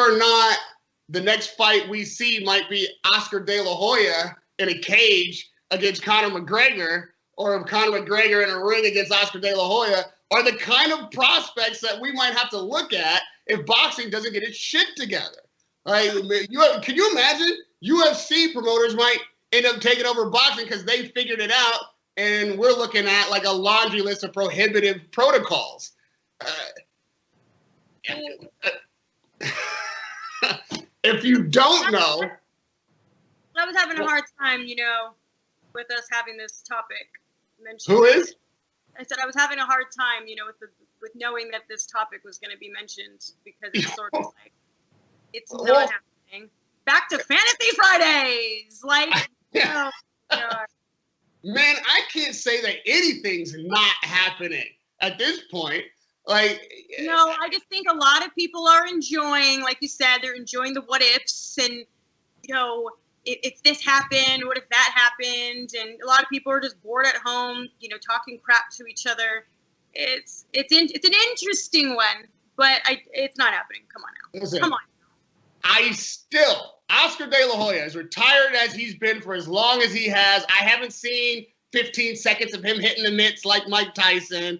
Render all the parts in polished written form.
or not the next fight we see might be Oscar De La Hoya in a cage against Conor McGregor, or Conor McGregor in a ring against Oscar De La Hoya, are the kind of prospects that we might have to look at if boxing doesn't get its shit together. Like, can you imagine? UFC promoters might end up taking over boxing because they figured it out, and we're looking at like a laundry list of prohibitive protocols. If you don't know, I was having a hard time, with us having this topic mentioned. Who is? I said I was having a hard time, with knowing that this topic was going to be mentioned, because it's sort of like it's not happening. Back to Fantasy Fridays, Man, I can't say that anything's not happening at this point. I just think a lot of people are enjoying, like you said, they're enjoying the what ifs, and if this happened, what if that happened, and a lot of people are just bored at home, talking crap to each other. It's an interesting one, but it's not happening. Come on now. Listen, come on. Oscar De La Hoya, as retired as he's been for as long as he has, I haven't seen 15 seconds of him hitting the mitts like Mike Tyson.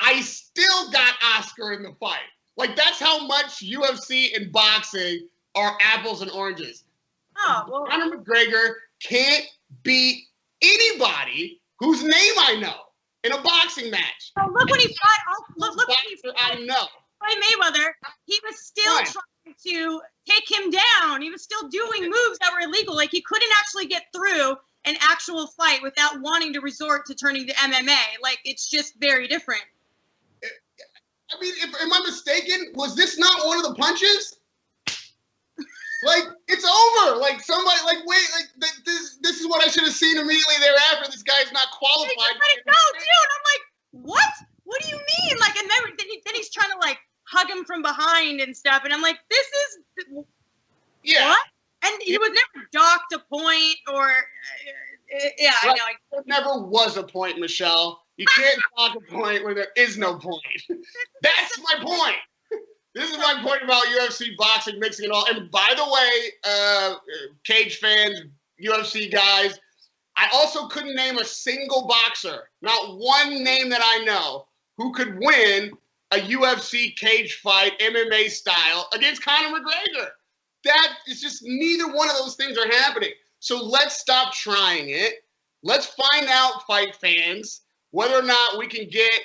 I still got Oscar in the fight. That's how much UFC and boxing are apples and oranges. Oh, well, Conor McGregor can't beat anybody whose name I know in a boxing match. Oh, look when he fought. Look when he fought. I know. By Mayweather, he was still trying to take him down. He was still doing moves that were illegal. He couldn't actually get through an actual fight without wanting to resort to turning to MMA. It's just very different. I mean, am I mistaken? Was this not one of the punches? It's over. This is what I should have seen immediately thereafter. This guy's not qualified. Let it go, dude. I'm like, what? What do you mean? And then he's trying to hug him from behind and stuff, and I'm like, this is what? And he was never docked a point or I know. There never was a point, Michelle. You can't dock a point where there is no point. That's my point. This is my point about UFC boxing, mixing it all. And by the way, cage fans, UFC guys, I also couldn't name a single boxer, not one name that I know, who could win a UFC cage fight, MMA style, against Conor McGregor. That is just, neither one of those things are happening. So let's stop trying it. Let's find out, fight fans, whether or not we can get,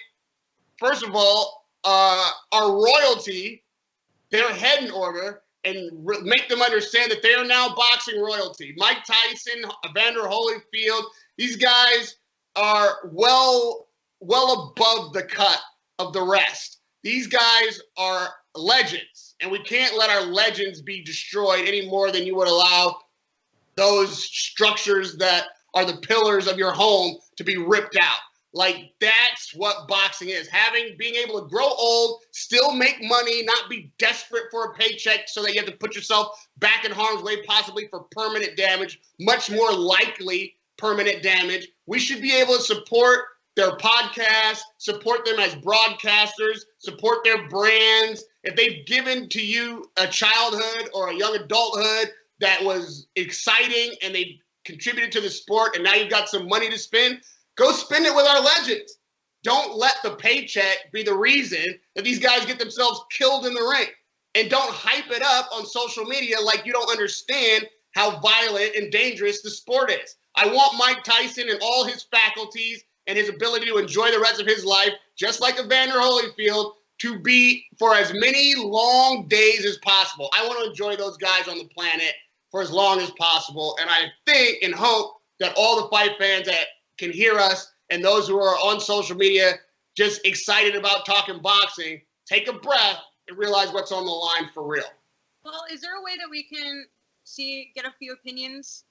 first of all, our royalty, their head in order, and make them understand that they are now boxing royalty. Mike Tyson, Evander Holyfield, these guys are well above the cut of the rest. These guys are legends, and we can't let our legends be destroyed any more than you would allow those structures that are the pillars of your home to be ripped out. That's what boxing is. Being able to grow old, still make money, not be desperate for a paycheck so that you have to put yourself back in harm's way, possibly for permanent damage, much more likely permanent damage. We should be able to support their podcasts, support them as broadcasters, support their brands. If they've given to you a childhood or a young adulthood that was exciting and they contributed to the sport and now you've got some money to spend, go spend it with our legends. Don't let the paycheck be the reason that these guys get themselves killed in the ring. And don't hype it up on social media like you don't understand how violent and dangerous the sport is. I want Mike Tyson and all his faculties and his ability to enjoy the rest of his life, just like Evander Holyfield, to be for as many long days as possible. I want to enjoy those guys on the planet for as long as possible. And I think and hope that all the fight fans that can hear us and those who are on social media just excited about talking boxing, take a breath and realize what's on the line for real. Well, is there a way that we can get a few opinions?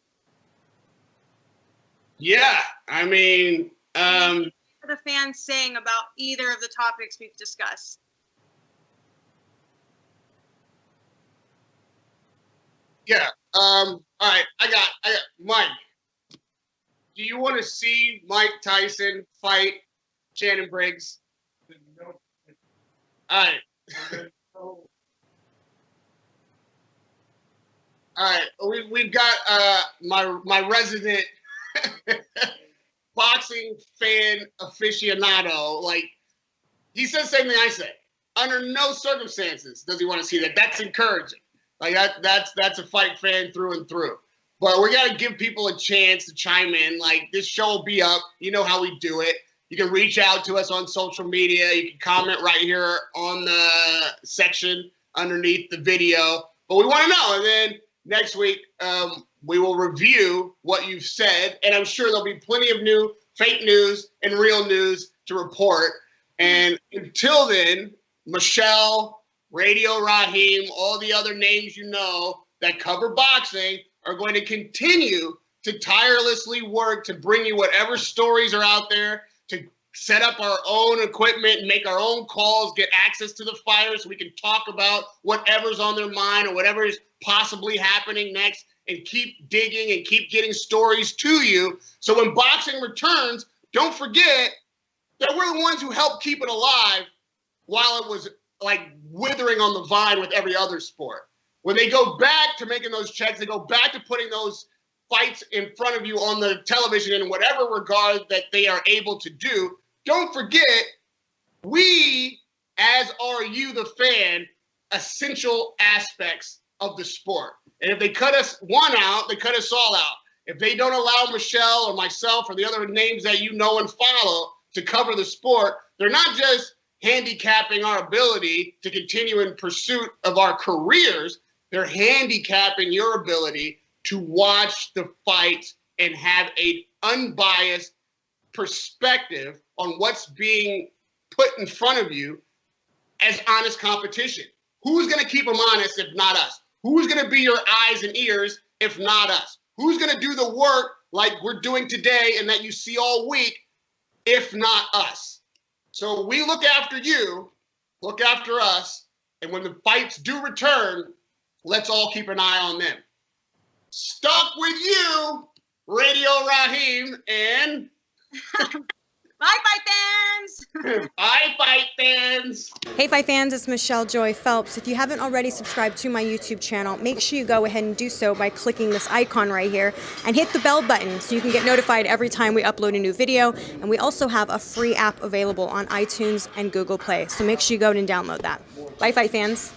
Yeah, I mean, what are the fans saying about either of the topics we've discussed? Yeah. All right. I got Mike. Do you want to see Mike Tyson fight Shannon Briggs? All right. All right, we've got my resident boxing fan aficionado. Like, he says the same thing I say. Under no circumstances does he want to see that. That's encouraging. Like that's a fight fan through and through. But we got to give people a chance to chime in. Like, this show will be up. You know how we do it. You can reach out to us on social media. You can comment right here on the section underneath the video. But we want to know. And then next week, we will review what you've said. And I'm sure there'll be plenty of new fake news and real news to report. And until then, Michelle, Radio Raheem, all the other names you know that cover boxing are going to continue to tirelessly work to bring you whatever stories are out there, to set up our own equipment and make our own calls, get access to the fighters so we can talk about whatever's on their mind or whatever is possibly happening next, and keep digging and keep getting stories to you. So when boxing returns, don't forget that we're the ones who helped keep it alive while it was like withering on the vine with every other sport. When they go back to making those checks, they go back to putting those fights in front of you on the television in whatever regard that they are able to do, don't forget, we, as are you, the fan, essential aspects of the sport. And if they cut us one out, they cut us all out. If they don't allow Michelle or myself or the other names that you know and follow to cover the sport, they're not just handicapping our ability to continue in pursuit of our careers, they're handicapping your ability to watch the fights and have an unbiased perspective on what's being put in front of you as honest competition. Who's going to keep them honest if not us? Who's going to be your eyes and ears if not us? Who's going to do the work like we're doing today and that you see all week if not us? So we look after you, look after us, and when the fights do return, let's all keep an eye on them. Stuck with you, Radio Raheem, and... Bye, fight fans! Bye, fight fans! Hey, fight fans, it's Michelle Joy Phelps. If you haven't already subscribed to my YouTube channel, make sure you go ahead and do so by clicking this icon right here and hit the bell button so you can get notified every time we upload a new video. And we also have a free app available on iTunes and Google Play, so make sure you go and download that. Bye, fight fans!